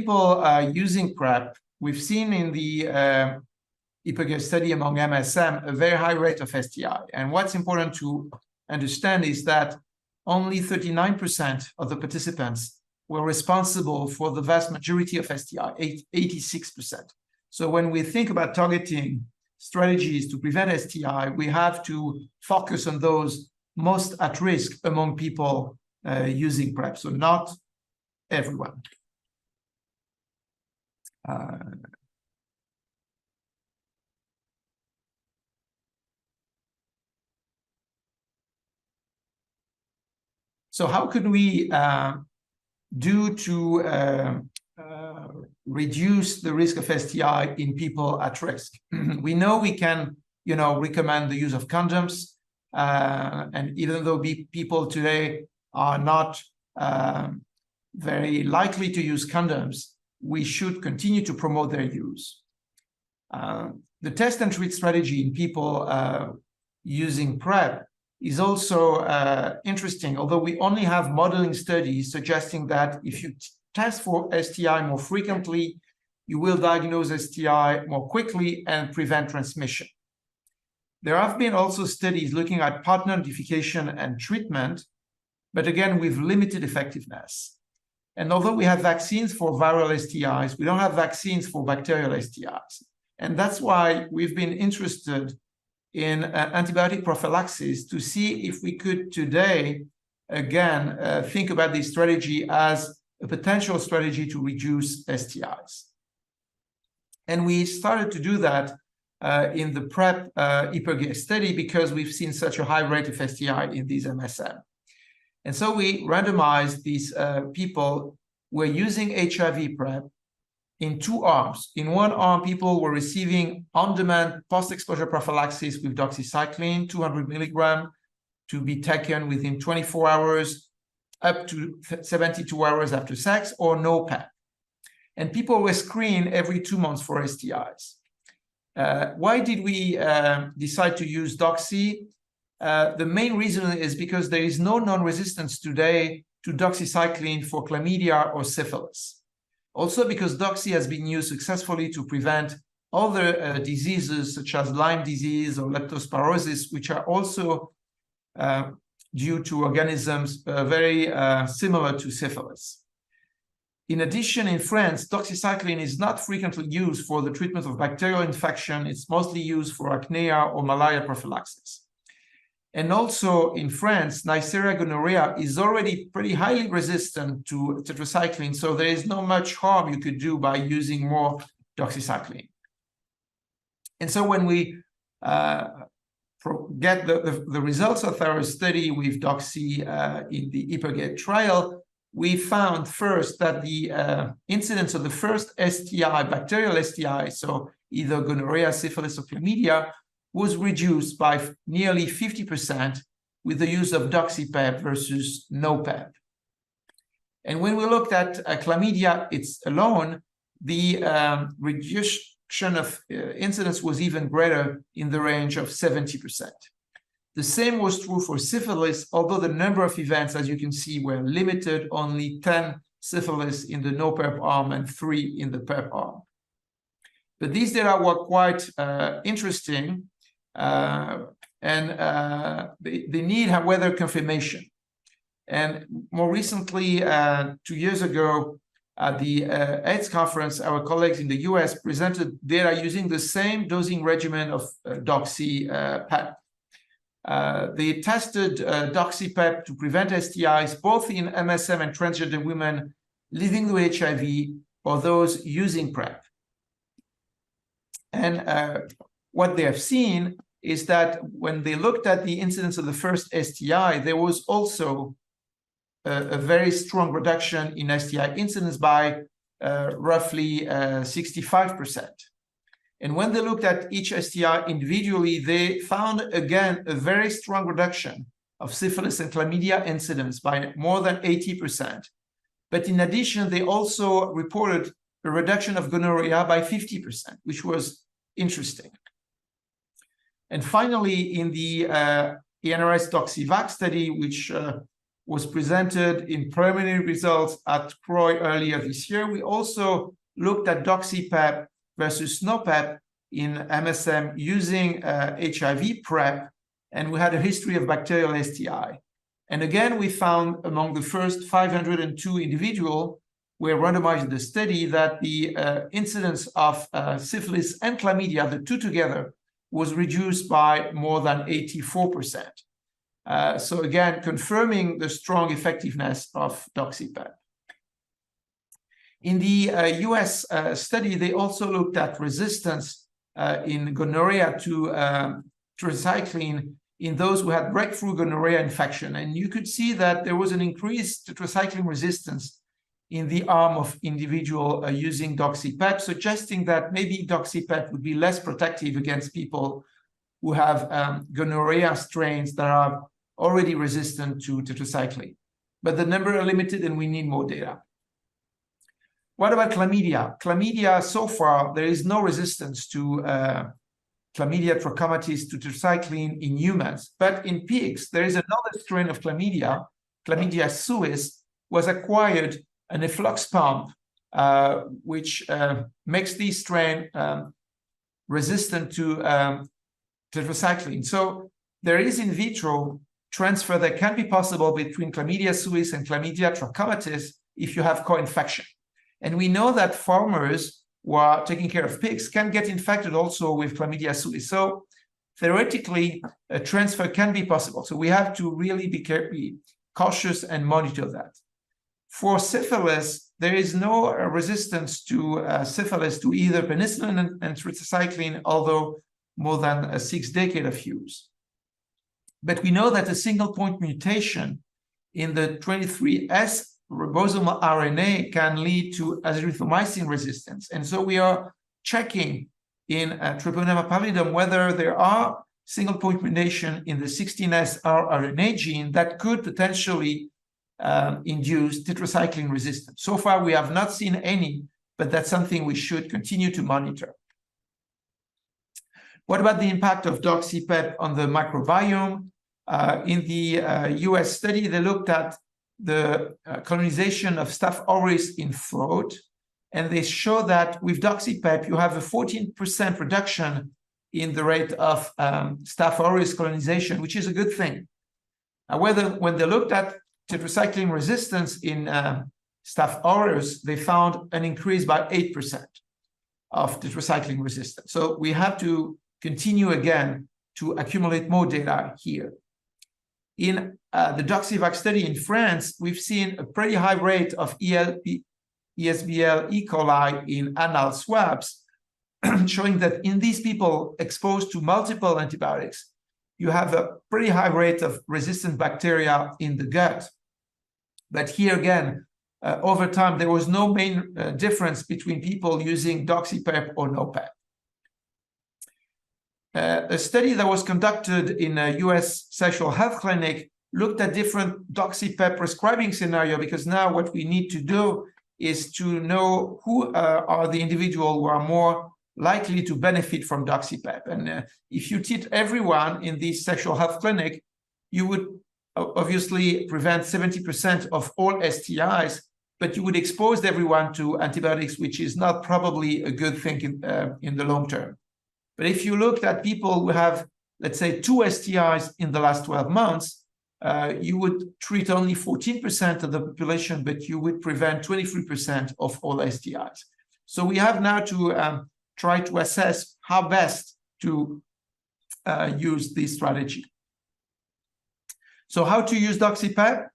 people using PrEP, we've seen in the IPERGATE study among MSM a very high rate of STI. And what's important to understand is that only 39% of the participants were responsible for the vast majority of STI, 86%. So when we think about targeting strategies to prevent STI, we have to focus on those most at risk among people using PrEP, so not everyone. So how could we do to reduce the risk of STI in people at risk? We know we can, recommend the use of condoms, and even though people today are not very likely to use condoms, we should continue to promote their use. The test and treat strategy in people using PrEP is also interesting, although we only have modeling studies suggesting that if you test for STI more frequently, you will diagnose STI more quickly and prevent transmission. There have been also studies looking at partner identification and treatment, but again, with limited effectiveness. And although we have vaccines for viral STIs, we don't have vaccines for bacterial STIs. And that's why we've been interested in antibiotic prophylaxis to see if we could today, again, think about this strategy as a potential strategy to reduce STIs. And we started to do that in the PrEP IPERGATE study because we've seen such a high rate of STI in these MSM. And so we randomized these people who were using HIV PrEP in two arms. In one arm, people were receiving on-demand post-exposure prophylaxis with doxycycline, 200 milligram, to be taken within 24 hours, up to 72 hours after sex, or no PEP. And people were screened every 2 months for STIs. Why did we decide to use doxy? The main reason is because there is no non-resistance today to doxycycline for chlamydia or syphilis. Also because doxy has been used successfully to prevent other diseases such as Lyme disease or leptospirosis, which are also due to organisms very similar to syphilis. In addition, in France, doxycycline is not frequently used for the treatment of bacterial infection. It's mostly used for acnea or malaria prophylaxis. And also in France, Neisseria gonorrhea is already pretty highly resistant to tetracycline, so there is not much harm you could do by using more doxycycline. And so when we get the results of our study with doxy in the IPERGATE trial, we found first that the incidence of the first STI, bacterial STI, so either gonorrhea, syphilis, or chlamydia, was reduced by nearly 50% with the use of doxy-PEP versus no PEP. And when we looked at chlamydia it's alone, the reduction of incidence was even greater in the range of 70%. The same was true for syphilis, although the number of events, as you can see, were limited, only 10 syphilis in the no PEP arm and 3 in the PEP arm. But these data were quite interesting, and they need, however, confirmation. And more recently, 2 years ago, at the AIDS conference, our colleagues in the US presented data using the same dosing regimen of doxy-PEP. They tested doxy-PEP to prevent STIs, both in MSM and transgender women living with HIV or those using PrEP. And what they have seen is that when they looked at the incidence of the first STI, there was also a very strong reduction in STI incidence by roughly 65%. And when they looked at each STI individually, they found, again, a very strong reduction of syphilis and chlamydia incidence by more than 80%. But in addition, they also reported a reduction of gonorrhea by 50%, which was interesting. And finally, in the ENRS DoxyVac study, which was presented in preliminary results at CROI earlier this year. We also looked at doxypep versus SNOPEP in MSM using HIV PrEP, and we had a history of bacterial STI. And again, we found among the first 502 individuals who were randomized in the study that the incidence of syphilis and chlamydia, the two together, was reduced by more than 84%. So again, confirming the strong effectiveness of doxypep. In the US study, they also looked at resistance in gonorrhea to tetracycline in those who had breakthrough gonorrhea infection. And you could see that there was an increased tetracycline resistance in the arm of individual using doxypep, suggesting that maybe doxypep would be less protective against people who have gonorrhea strains that are already resistant to tetracycline. But the numbers are limited and we need more data. What about chlamydia? Chlamydia, so far, there is no resistance to Chlamydia trachomatis to tetracycline in humans. But in pigs, there is another strain of chlamydia, Chlamydia suis, was acquired an efflux pump, which makes this strain resistant to tetracycline. So there is in vitro transfer that can be possible between Chlamydia suis and Chlamydia trachomatis if you have co-infection. And we know that farmers who are taking care of pigs can get infected also with Chlamydia suis. So theoretically, a transfer can be possible. So we have to really be cautious and monitor that. For syphilis, there is no resistance to syphilis to either penicillin and tetracycline, although more than 6 decades of use. But we know that a single point mutation in the 23S ribosomal RNA can lead to azithromycin resistance. And so we are checking in Treponema pallidum whether there are single point mutation in the 16S rRNA gene that could potentially induce tetracycline resistance. So far, we have not seen any, but that's something we should continue to monitor. What about the impact of doxypep on the microbiome? In the US study, they looked at the colonization of Staph aureus in throat, and they show that with doxypep, you have a 14% reduction in the rate of Staph aureus colonization, which is a good thing. However, when they looked at tetracycline resistance in Staph aureus, they found an increase by 8% of tetracycline resistance. So we have to continue again to accumulate more data here. In the DoxyVac study in France, we've seen a pretty high rate of ESBL E. coli in anal swabs, showing that in these people exposed to multiple antibiotics, you have a pretty high rate of resistant bacteria in the gut. But here again, over time, there was no main difference between people using doxypep or no-pep. A study that was conducted in a US sexual health clinic looked at different doxypep prescribing scenario, because now what we need to do is to know who are the individuals who are more likely to benefit from doxypep. And if you treat everyone in this sexual health clinic, you would obviously prevent 70% of all STIs, but you would expose everyone to antibiotics, which is not probably a good thing in the long term. But if you looked at people who have, let's say, 2 STIs in the last 12 months, you would treat only 14% of the population, but you would prevent 23% of all STIs. So we have now to try to assess how best to use this strategy. So how to use doxypep?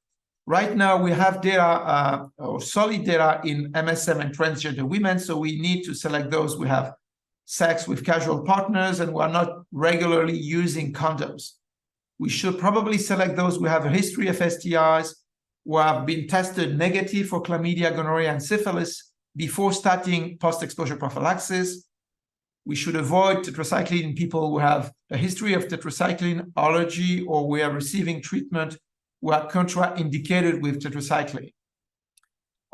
Right now, we have data, or solid data in MSM and transgender women, so we need to select those who have sex with casual partners and who are not regularly using condoms. We should probably select those who have a history of STIs, who have been tested negative for chlamydia, gonorrhea, and syphilis before starting post-exposure prophylaxis. We should avoid tetracycline in people who have a history of tetracycline allergy or who are receiving treatment who are contraindicated with tetracycline.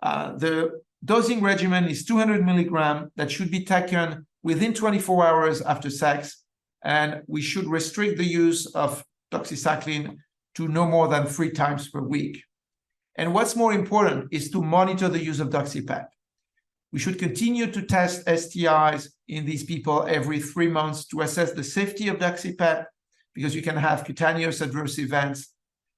The dosing regimen is 200 milligrams that should be taken within 24 hours after sex, and we should restrict the use of doxycycline to no more than 3 times per week. And what's more important is to monitor the use of doxypep. We should continue to test STIs in these people every 3 months to assess the safety of doxypep, because you can have cutaneous adverse events.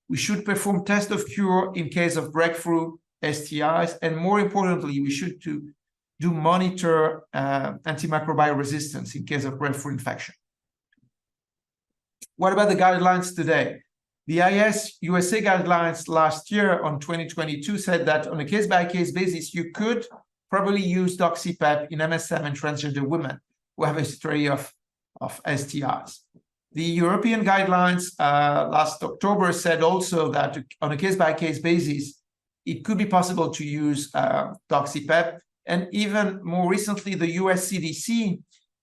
We should perform test of cure in case of breakthrough STIs, and more importantly, we should monitor antimicrobial resistance in case of breakthrough infection. What about the guidelines today? The IS USA guidelines last year on 2022 said that on a case-by-case basis, you could probably use doxypep in MSM and transgender women who have a history of STIs. The European guidelines last October said also that on a case-by-case basis, it could be possible to use doxypep. And even more recently, the US CDC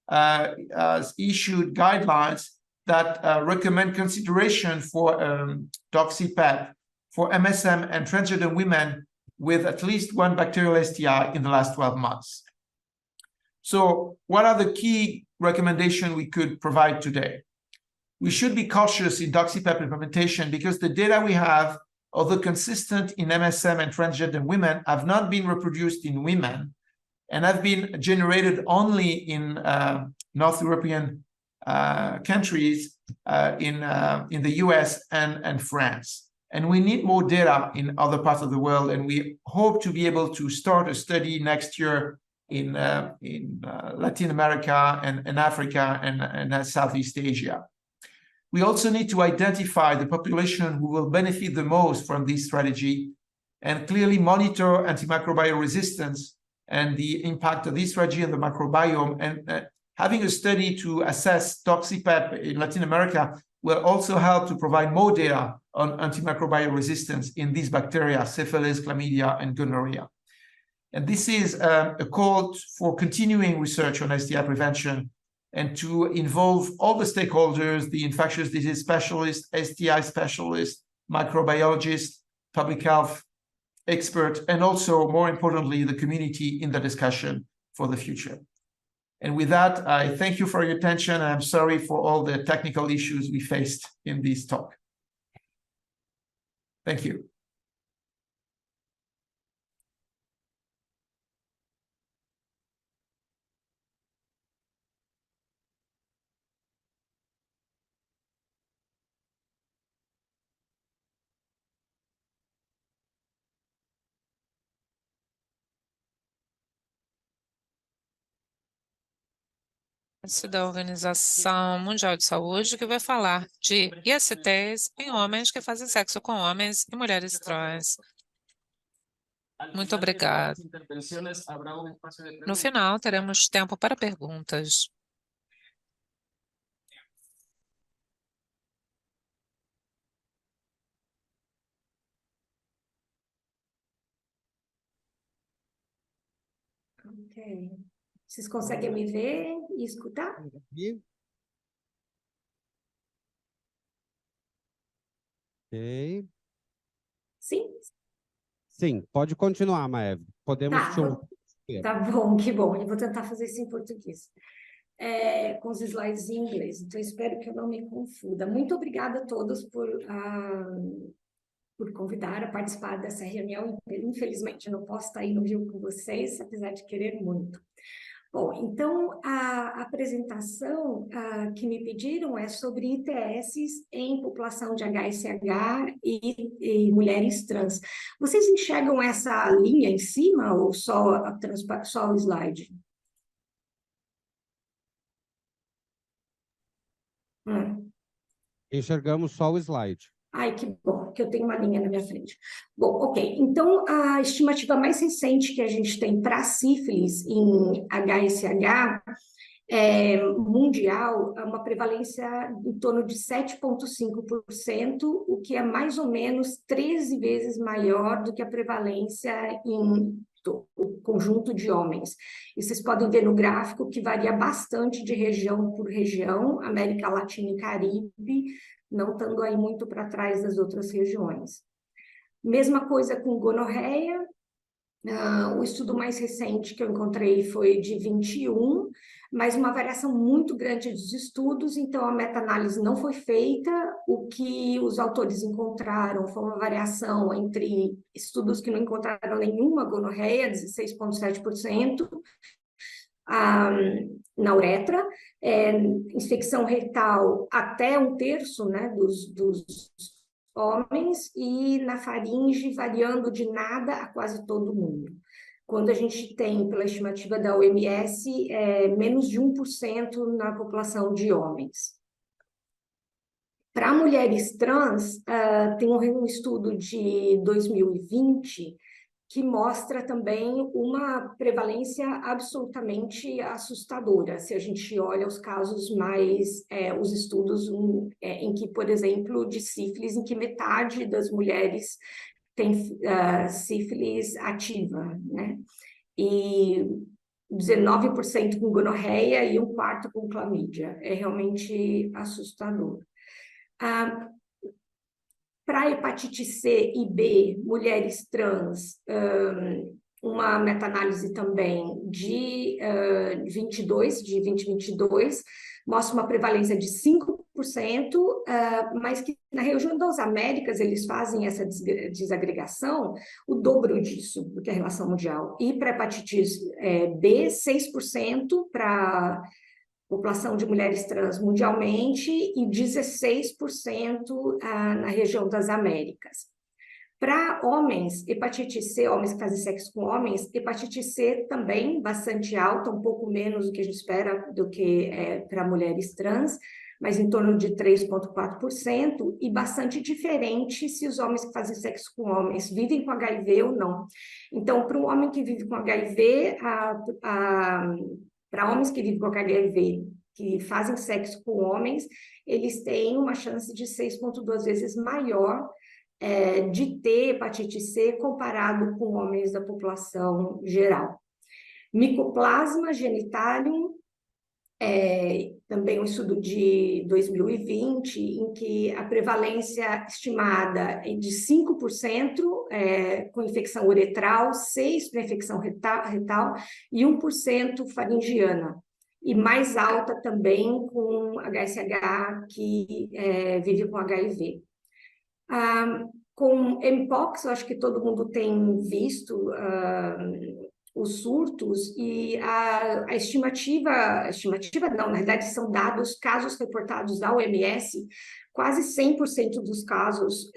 has issued guidelines that recommend consideration for doxypep for MSM and transgender women with at least one bacterial STI in the last 12 months. So what are the key recommendations we could provide today? We should be cautious in doxypep implementation because the data we have, although consistent in MSM and transgender women, have not been reproduced in women and have been generated only in North European countries, in the US and France. And we need more data in other parts of the world, and we hope to be able to start a study next year in Latin America and Africa and Southeast Asia. We also need to identify the population who will benefit the most from this strategy and clearly monitor antimicrobial resistance and the impact of this strategy on the microbiome. And having a study to assess doxypep in Latin America will also help to provide more data on antimicrobial resistance in these bacteria, syphilis, chlamydia, and gonorrhea. And this is a call for continuing research on STI prevention and to involve all the stakeholders, the infectious disease specialists, STI specialists, microbiologists, public health experts, and also, more importantly, the community in the discussion for the future. And with that, I thank you for your attention, and I'm sorry for all the technical issues we faced in this talk. Thank you. Da Organização Mundial de Saúde, que vai falar de ISTs em homens que fazem sexo com homens e mulheres trans. Muito obrigado. No final, teremos tempo para perguntas. Ok. Vocês conseguem me ver e escutar? Ok. Sim? Sim, pode continuar, Maeve. Podemos Tá, te ouvir. tá bom, que bom. Eu vou tentar fazer isso em português. Com os slides em inglês, então espero que eu não me confunda. Muito obrigada a todos por convidar a participar dessa reunião. Infelizmente, eu não posso estar aí no Rio com vocês, apesar de querer muito. Bom, então, a apresentação que me pediram é sobre ITS em população de HSH e mulheres trans. Vocês enxergam essa linha em cima ou só o slide? Enxergamos só o slide. Ai, que bom, que eu tenho uma linha na minha frente. Bom, ok. Então, a estimativa mais recente que a gente tem para sífilis em HSH mundial é uma prevalência em torno de 7,5%, o que é mais ou menos 13 vezes maior do que a prevalência em o conjunto de homens. E vocês podem ver no gráfico que varia bastante de região por região, América Latina e Caribe, não estando aí muito para trás das outras regiões. Mesma coisa com gonorreia, O estudo mais recente que eu encontrei foi de 21, mas uma variação muito grande dos estudos, então a meta-análise não foi feita. O que os autores encontraram foi uma variação entre estudos que não encontraram nenhuma gonorreia, 16,7%, na uretra, infecção retal até 1/3, né, dos homens, e na faringe variando de nada a quase todo mundo. Quando a gente tem, pela estimativa da OMS, menos de 1% na população de homens. Para mulheres trans, tem um estudo de 2020 que mostra também uma prevalência absolutamente assustadora. Se a gente olha os casos mais, os estudos em que, por exemplo, de sífilis, em que metade das mulheres tem sífilis ativa, né? E 19% com gonorreia e 1/4 com clamídia. É realmente assustador. Para hepatite C e B, mulheres trans, uma meta-análise também de 2022, mostra uma prevalência de 5%, mas que na região das Américas eles fazem essa desagregação, o dobro disso do que a relação mundial. E para hepatite B, 6% para população de mulheres trans mundialmente e 16% na região das Américas. Para homens, hepatite C, homens que fazem sexo com homens, hepatite C também bastante alta, um pouco menos do que a gente espera do que para mulheres trans, mas em torno de 3,4%, e bastante diferente se os homens que fazem sexo com homens vivem com HIV ou não. Então, para um homem que vive com HIV, para homens que vivem com HIV, que fazem sexo com homens, eles têm uma chance de 6,2 vezes maior de ter hepatite C comparado com homens da população geral. Micoplasma genitalium, também um estudo de 2020, em que a prevalência estimada é de 5% com infecção uretral, 6% para infecção retal e 1% faringiana. E mais alta também com HSH que vive com HIV. Com Mpox, eu acho que todo mundo tem visto os surtos, e a estimativa não, na verdade são dados, casos reportados da OMS, quase 100% dos casos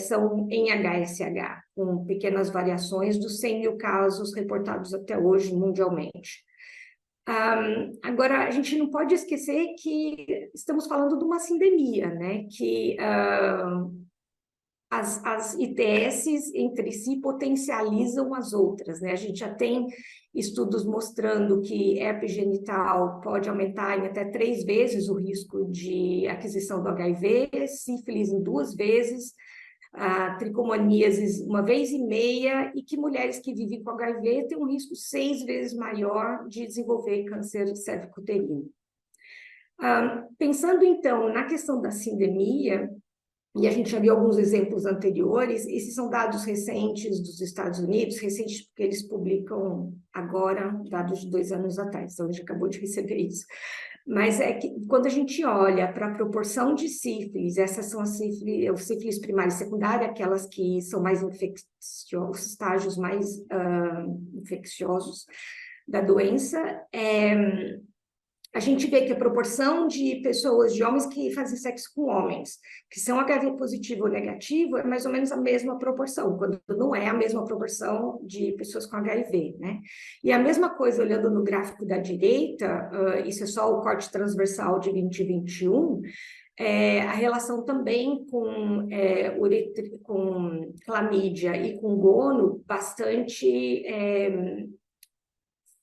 são em HSH, com pequenas variações dos 100 mil casos reportados até hoje mundialmente. Agora, a gente não pode esquecer que estamos falando de uma sindemia, né? Que as ITS entre si potencializam as outras, né? A gente já tem estudos mostrando que herpes genital pode aumentar em até 3 vezes o risco de aquisição do HIV, sífilis em 2 vezes, tricomoníases 1,5 vezes, e que mulheres que vivem com HIV têm um risco 6 vezes maior de desenvolver câncer cervicuterino. Pensando, então, na questão da sindemia, e a gente já viu alguns exemplos anteriores, esses são dados recentes dos Estados Unidos, recentes porque eles publicam agora, dados de 2 anos atrás, então a gente acabou de receber isso. Mas é que quando a gente olha para a proporção de sífilis, essas são as sífilis primária e secundária, aquelas que são mais infecciosos, os estágios mais infecciosos da doença, a gente vê que a proporção de pessoas, de homens que fazem sexo com homens, que são HIV positivo ou negativo, é mais ou menos a mesma proporção, quando não é a mesma proporção de pessoas com HIV, né? E a mesma coisa, olhando no gráfico da direita, isso é só o corte transversal de 2021, a relação também com clamídia e com gono bastante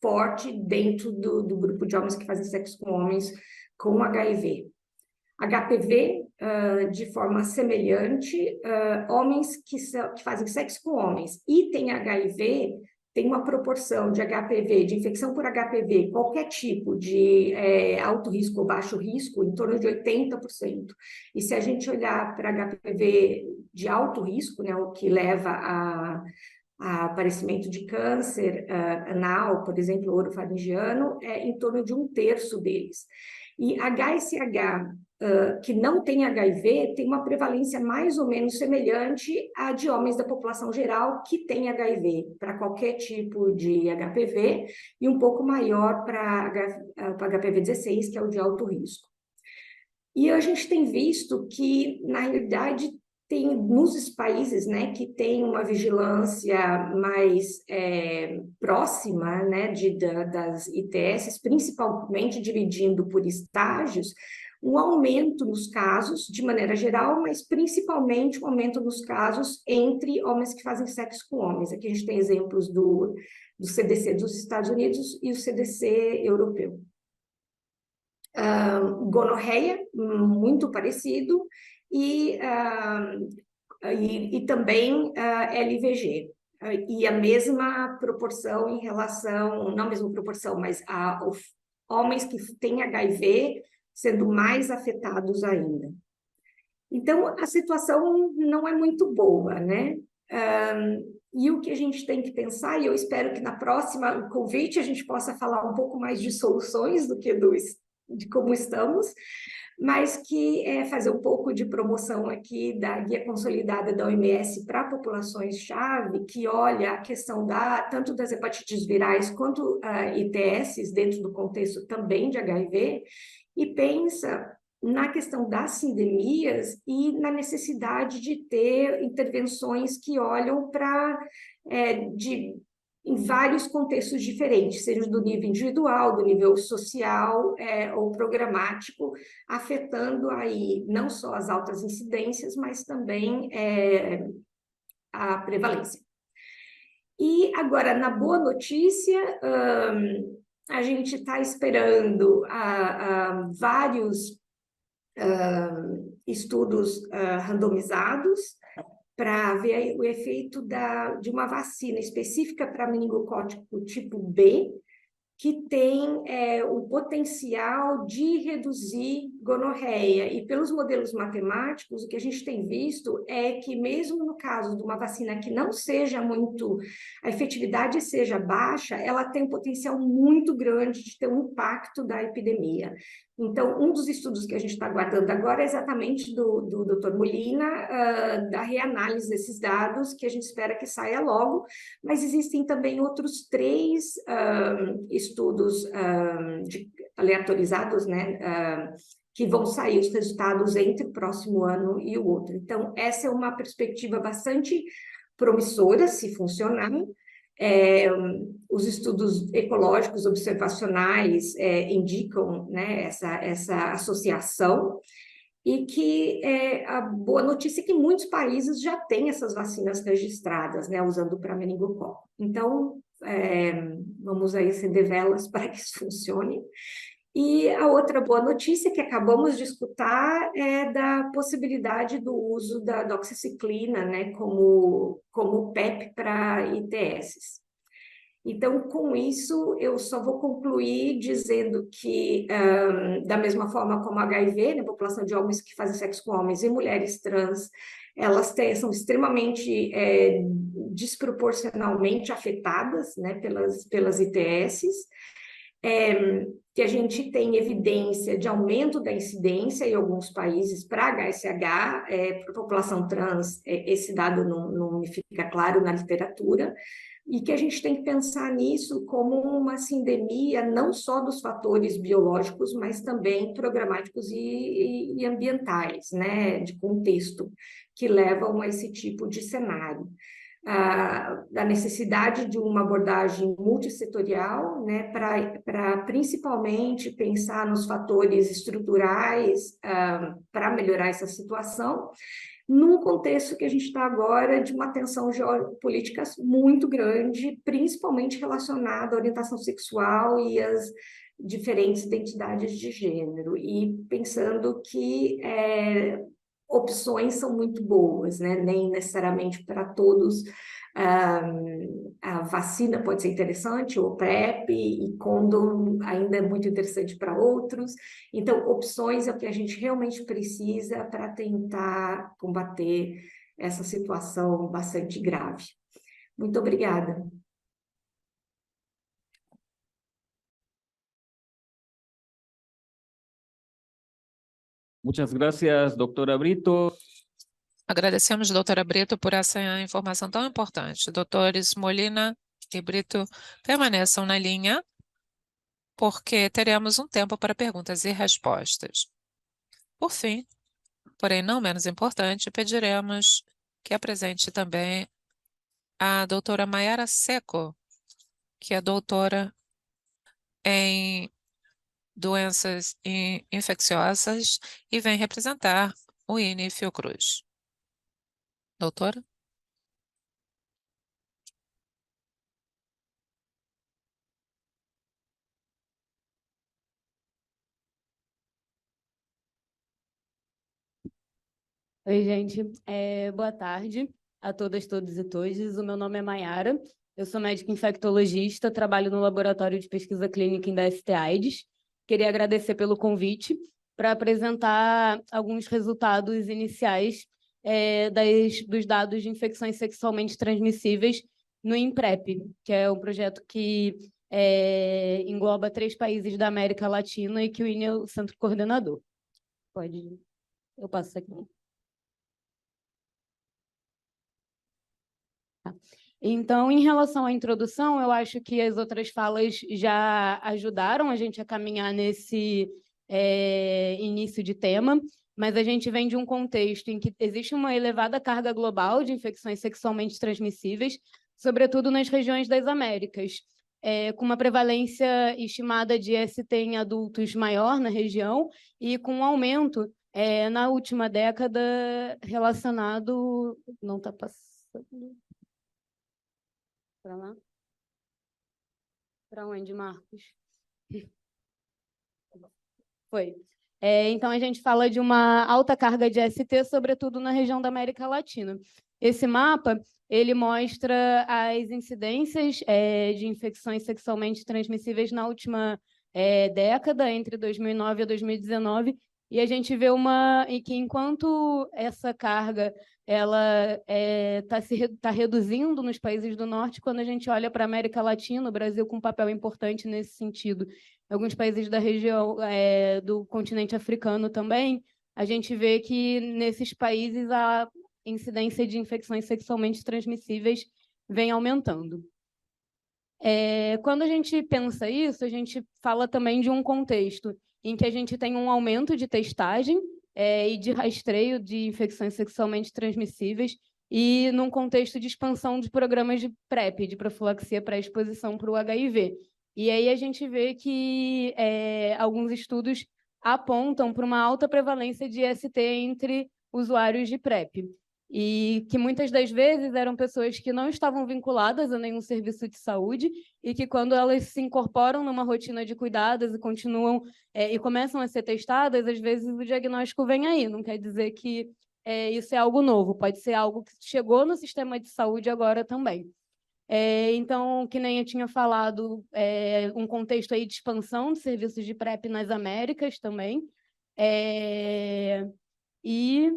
forte dentro do grupo de homens que fazem sexo com homens com HIV. HPV, de forma semelhante, homens que fazem sexo com homens e têm HIV, tem uma proporção de HPV, de infecção por HPV, qualquer tipo de alto risco ou baixo risco, em torno de 80%. E se a gente olhar para HPV de alto risco, né, o que leva aparecimento de câncer anal, por exemplo, orofaringiano, é em torno de 1/3 deles. E HSH, que não tem HIV, tem uma prevalência mais ou menos semelhante à de homens da população geral que tem HIV, para qualquer tipo de HPV, e um pouco maior para HPV-16, que é o de alto risco. E a gente tem visto que, na realidade, tem nos países, né, que tem uma vigilância mais próxima, né, das ITS, principalmente dividindo por estágios, um aumento nos casos, de maneira geral, mas principalmente um aumento nos casos entre homens que fazem sexo com homens. Aqui a gente tem exemplos do CDC dos Estados Unidos e o CDC europeu. Gonorreia, muito parecido, e também LVG. E a mesma proporção em relação, não a mesma proporção, mas homens que têm HIV sendo mais afetados ainda. Então, a situação não é muito boa, né? E o que a gente tem que pensar, e eu espero que na próxima convite a gente possa falar um pouco mais de soluções do que de como estamos, mas que é fazer um pouco de promoção aqui da guia consolidada da OMS para populações-chave, que olha a questão tanto das hepatites virais quanto ITS, dentro do contexto também de HIV, e pensa na questão das sindemias e na necessidade de ter intervenções que olham em vários contextos diferentes, seja do nível individual, do nível social ou programático, afetando aí não só as altas incidências, mas também a prevalência. E agora, na boa notícia, a gente está esperando vários estudos randomizados para ver o efeito de uma vacina específica para meningocócico tipo B, que tem o potencial de reduzir gonorreia. E pelos modelos matemáticos, o que a gente tem visto é que mesmo no caso de uma vacina que não seja a efetividade seja baixa, ela tem um potencial muito grande de ter um impacto da epidemia. Então, um dos estudos que a gente está aguardando agora é exatamente do Dr. Molina, da reanálise desses dados, que a gente espera que saia logo, mas existem também outros 3 estudos aleatorizados, né, que vão sair os resultados entre o próximo ano e o outro. Então, essa é uma perspectiva bastante promissora, se funcionar. Os estudos ecológicos observacionais indicam, né, essa associação, e que a boa notícia é que muitos países já têm essas vacinas registradas, né, usando para meningococo. Então, vamos aí acender velas para que isso funcione. E a outra boa notícia que acabamos de escutar é da possibilidade do uso da doxiciclina, né, como PEP para ITS. Então, com isso, eu só vou concluir dizendo que, da mesma forma como HIV, na população de homens que fazem sexo com homens e mulheres trans, elas são extremamente desproporcionalmente afetadas, né, pelas ITSs, que a gente tem evidência de aumento da incidência em alguns países para HSH, para a população trans, esse dado não me fica claro na literatura, e que a gente tem que pensar nisso como uma sindemia não só dos fatores biológicos, mas também programáticos e ambientais, né, de contexto, que levam a esse tipo de cenário. Da necessidade de uma abordagem multissetorial, né, para principalmente pensar nos fatores estruturais para melhorar essa situação, num contexto que a gente está agora de uma tensão geopolítica muito grande, principalmente relacionada à orientação sexual e às diferentes identidades de gênero, e pensando que opções são muito boas, né? Nem necessariamente para todos a vacina pode ser interessante, ou PrEP, e condom ainda é muito interessante para outros. Então, opções é o que a gente realmente precisa para tentar combater essa situação bastante grave. Muito obrigada. Muchas gracias, doctora Brito. Agradecemos, doutora Brito, por essa informação tão importante. Doutores Molina e Brito, permaneçam na linha, porque teremos um tempo para perguntas e respostas. Por fim, porém não menos importante, pediremos que apresente também a doutora Mayara Seco, que é doutora em doenças infecciosas e vem representar o INE Fiocruz. Doutora? Oi, gente. Boa tarde a todas, todos e todes. O meu nome é Mayara. Eu sou médica infectologista, trabalho no Laboratório de Pesquisa Clínica em DST-AIDS. Queria agradecer pelo convite para apresentar alguns resultados iniciais dos dados de infecções sexualmente transmissíveis no INPREP, que é um projeto que engloba 3 países da América Latina e que o INE é o centro coordenador. Eu passo aqui. Então, em relação à introdução, eu acho que as outras falas já ajudaram a gente a caminhar nesse início de tema, mas a gente vem de um contexto em que existe uma elevada carga global de infecções sexualmente transmissíveis, sobretudo nas regiões das Américas, com uma prevalência estimada de ST em adultos maior na região e com um aumento na última década relacionado... Não está passando... Para lá? Para onde, Marcos? Foi. Então, a gente fala de uma alta carga de ST, sobretudo na região da América Latina. Esse mapa, ele mostra as incidências de infecções sexualmente transmissíveis na última década, entre 2009 e 2019, e a gente vê que enquanto essa carga ela está reduzindo nos países do norte, quando a gente olha para a América Latina, o Brasil com um papel importante nesse sentido, alguns países da região do continente africano também, a gente vê que nesses países a incidência de infecções sexualmente transmissíveis vem aumentando. Quando a gente pensa isso, a gente fala também de um contexto em que a gente tem um aumento de testagem e de rastreio de infecções sexualmente transmissíveis e num contexto de expansão de programas de PrEP, de profilaxia pré-exposição para o HIV. E aí a gente vê que alguns estudos apontam para uma alta prevalência de ST entre usuários de PrEP. E que muitas das vezes eram pessoas que não estavam vinculadas a nenhum serviço de saúde e que, quando elas se incorporam numa rotina de cuidados e continuam e começam a ser testadas, às vezes o diagnóstico vem aí. Não quer dizer que isso é algo novo, pode ser algo que chegou no sistema de saúde agora também. Então, que nem eu tinha falado, um contexto aí de expansão de serviços de PrEP nas Américas também. E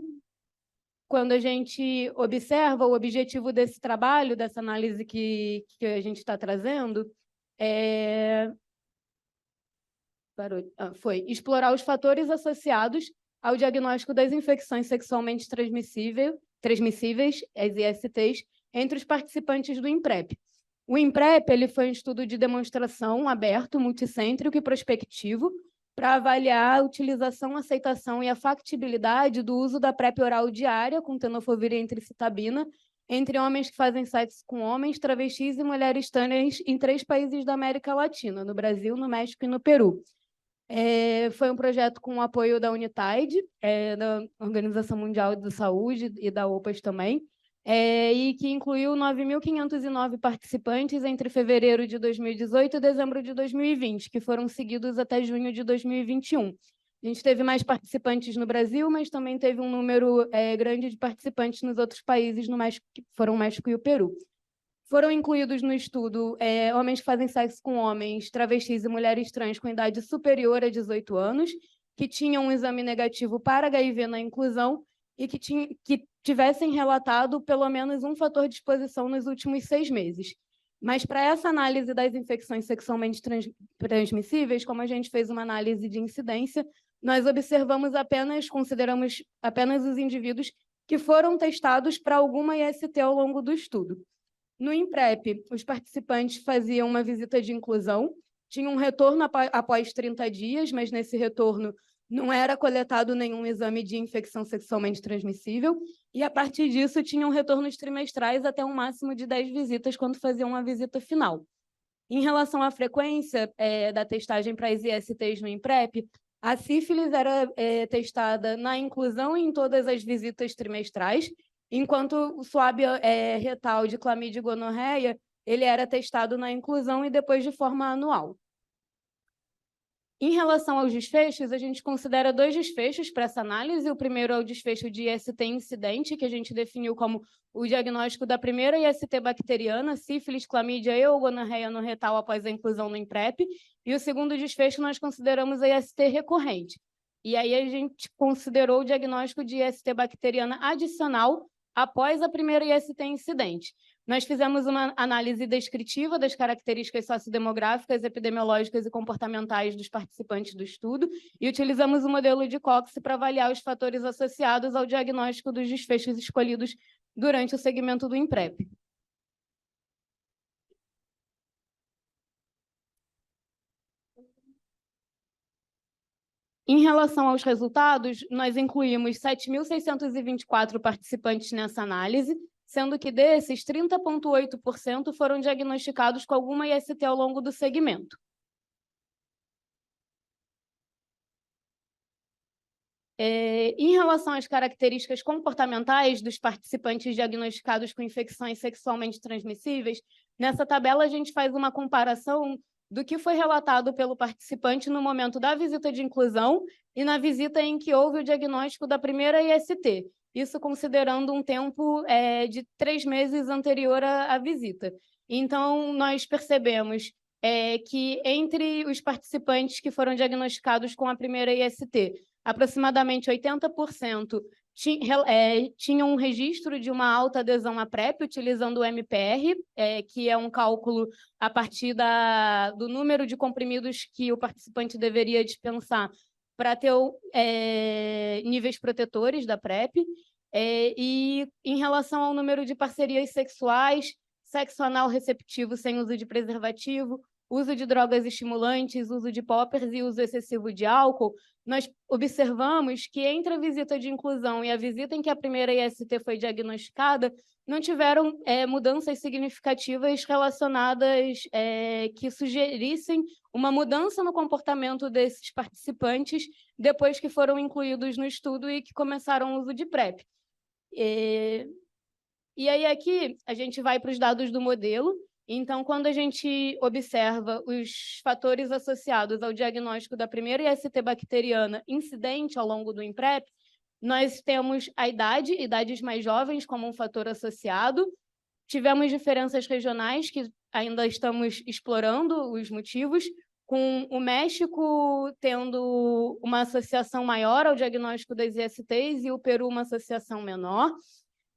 quando a gente observa o objetivo desse trabalho, dessa análise que a gente está trazendo, foi explorar os fatores associados ao diagnóstico das infecções sexualmente transmissíveis, as ISTs, entre os participantes do INPREP. O INPREP ele foi um estudo de demonstração aberto, multicêntrico e prospectivo, para avaliar a utilização, aceitação e a factibilidade do uso da PrEP oral diária com tenofovir e entricitabina entre homens que fazem sexo com homens, travestis e mulheres trans em 3 países da América Latina, no Brasil, no México e no Peru. Foi um projeto com o apoio da UNITAID, da Organização Mundial de Saúde e da OPAS também, e que incluiu 9.509 participantes entre fevereiro de 2018 e dezembro de 2020, que foram seguidos até junho de 2021. A gente teve mais participantes no Brasil, mas também teve um número grande de participantes nos outros países, no México, que foram o México e o Peru. Foram incluídos no estudo homens que fazem sexo com homens, travestis e mulheres trans com idade superior a 18 anos, que tinham um exame negativo para HIV na inclusão, e que tivessem relatado pelo menos um fator de exposição nos últimos 6 meses. Mas para essa análise das infecções sexualmente transmissíveis, como a gente fez uma análise de incidência, nós consideramos apenas os indivíduos que foram testados para alguma IST ao longo do estudo. No INPREP, os participantes faziam uma visita de inclusão, tinham um retorno após 30 dias, mas nesse retorno não era coletado nenhum exame de infecção sexualmente transmissível, e a partir disso tinham retornos trimestrais até um máximo de 10 visitas quando faziam uma visita final. Em relação à frequência da testagem para as ISTs no INPREP, a sífilis era testada na inclusão em todas as visitas trimestrais, enquanto o swab retal de clamídia e gonorreia, ele era testado na inclusão e depois de forma anual. Em relação aos desfechos, a gente considera 2 desfechos para essa análise. O primeiro é o desfecho de IST incidente, que a gente definiu como o diagnóstico da primeira IST bacteriana, sífilis, clamídia e ou gonorreia no retal após a inclusão no INPREP. E o segundo desfecho nós consideramos a IST recorrente. E aí a gente considerou o diagnóstico de IST bacteriana adicional após a primeira IST incidente. Nós fizemos uma análise descritiva das características sociodemográficas, epidemiológicas e comportamentais dos participantes do estudo e utilizamos o modelo de Cox para avaliar os fatores associados ao diagnóstico dos desfechos escolhidos durante o segmento do INPREP. Em relação aos resultados, nós incluímos 7.624 participantes nessa análise, sendo que desses, 30,8% foram diagnosticados com alguma IST ao longo do segmento. Em relação às características comportamentais dos participantes diagnosticados com infecções sexualmente transmissíveis, nessa tabela a gente faz uma comparação do que foi relatado pelo participante no momento da visita de inclusão e na visita em que houve o diagnóstico da primeira IST, isso considerando um tempo de 3 meses anterior à visita. Então, nós percebemos que entre os participantes que foram diagnosticados com a primeira IST, aproximadamente 80% tinham um registro de uma alta adesão à PrEP, utilizando o MPR, que é um cálculo a partir do número de comprimidos que o participante deveria dispensar para ter níveis protetores da PrEP. E em relação ao número de parcerias sexuais, sexo anal receptivo sem uso de preservativo, uso de drogas estimulantes, uso de poppers e uso excessivo de álcool, nós observamos que entre a visita de inclusão e a visita em que a primeira IST foi diagnosticada, não tiveram mudanças significativas relacionadas que sugerissem uma mudança no comportamento desses participantes depois que foram incluídos no estudo e que começaram o uso de PrEP. E aí aqui a gente vai para os dados do modelo. Então, quando a gente observa os fatores associados ao diagnóstico da primeira IST bacteriana incidente ao longo do INPREP, nós temos a idades mais jovens como um fator associado, tivemos diferenças regionais que ainda estamos explorando os motivos, com o México tendo uma associação maior ao diagnóstico das ISTs e o Peru uma associação menor.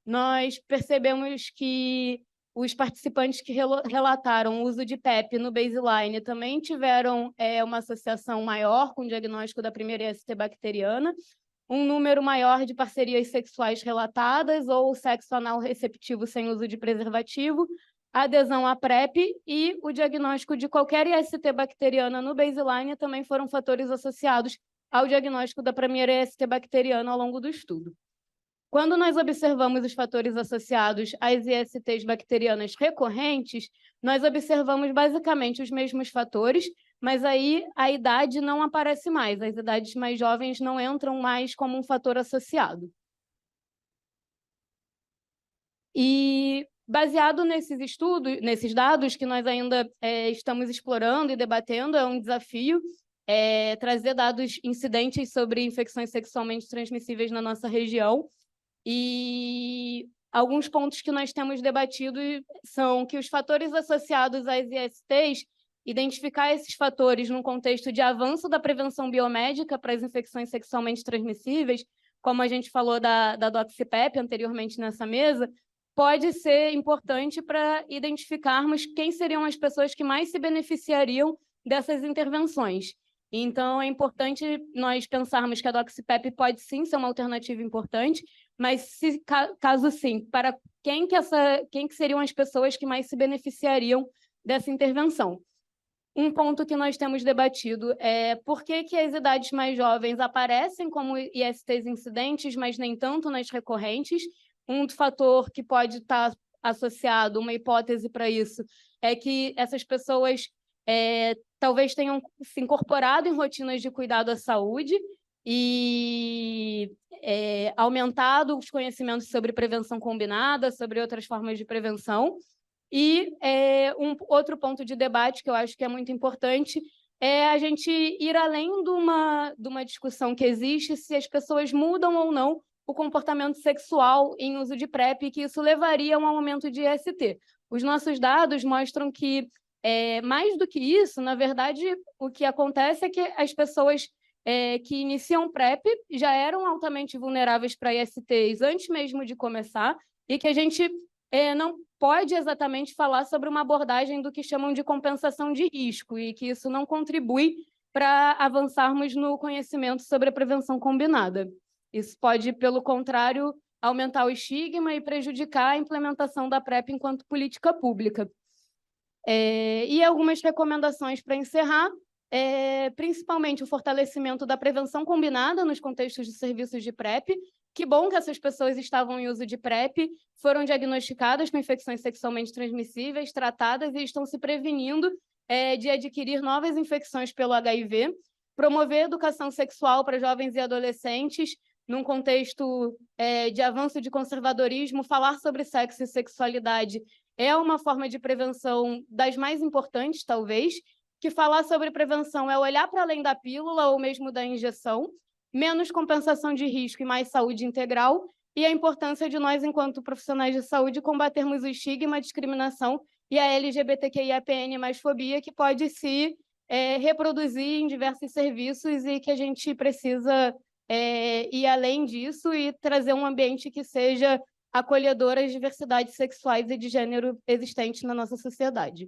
Nós percebemos que os participantes que relataram o uso de PEP no baseline também tiveram uma associação maior com o diagnóstico da primeira IST bacteriana, um número maior de parcerias sexuais relatadas ou sexo anal receptivo sem uso de preservativo, adesão à PrEP e o diagnóstico de qualquer IST bacteriana no baseline também foram fatores associados ao diagnóstico da primeira IST bacteriana ao longo do estudo. Quando nós observamos os fatores associados às ISTs bacterianas recorrentes, nós observamos basicamente os mesmos fatores, mas aí a idade não aparece mais, as idades mais jovens não entram mais como um fator associado. E baseado nesses estudos, nesses dados que nós ainda estamos explorando e debatendo, é um desafio trazer dados incidentes sobre infecções sexualmente transmissíveis na nossa região. E alguns pontos que nós temos debatido são que os fatores associados às ISTs, identificar esses fatores num contexto de avanço da prevenção biomédica para as infecções sexualmente transmissíveis, como a gente falou da Doxipep anteriormente nessa mesa, pode ser importante para identificarmos quem seriam as pessoas que mais se beneficiariam dessas intervenções. Então, é importante nós pensarmos que a Doxipep pode sim ser uma alternativa importante, mas caso sim, para quem que seriam as pessoas que mais se beneficiariam dessa intervenção? Um ponto que nós temos debatido é por que as idades mais jovens aparecem como ISTs incidentes, mas nem tanto nas recorrentes. Um fator que pode estar associado, uma hipótese para isso, é que essas pessoas talvez tenham se incorporado em rotinas de cuidado à saúde e aumentado os conhecimentos sobre prevenção combinada, sobre outras formas de prevenção. E um outro ponto de debate que eu acho que é muito importante é a gente ir além de uma discussão que existe se as pessoas mudam ou não o comportamento sexual em uso de PrEP e que isso levaria a um aumento de IST. Os nossos dados mostram que, mais do que isso, na verdade, o que acontece é que as pessoas que iniciam PrEP já eram altamente vulneráveis para ISTs antes mesmo de começar e que a gente não pode exatamente falar sobre uma abordagem do que chamam de compensação de risco e que isso não contribui para avançarmos no conhecimento sobre a prevenção combinada. Isso pode, pelo contrário, aumentar o estigma e prejudicar a implementação da PrEP enquanto política pública. E algumas recomendações para encerrar, principalmente o fortalecimento da prevenção combinada nos contextos de serviços de PrEP. Que bom que essas pessoas estavam em uso de PrEP, foram diagnosticadas com infecções sexualmente transmissíveis, tratadas e estão se prevenindo de adquirir novas infecções pelo HIV. Promover educação sexual para jovens e adolescentes, num contexto de avanço de conservadorismo, falar sobre sexo e sexualidade é uma forma de prevenção das mais importantes, talvez, que falar sobre prevenção é olhar para além da pílula ou mesmo da injeção, menos compensação de risco e mais saúde integral, e a importância de nós, enquanto profissionais de saúde, combatermos o estigma, a discriminação e a LGBTQIAPN+fobia, que pode se reproduzir em diversos serviços e que a gente precisa ir além disso e trazer um ambiente que seja acolhedor às diversidades sexuais e de gênero existentes na nossa sociedade.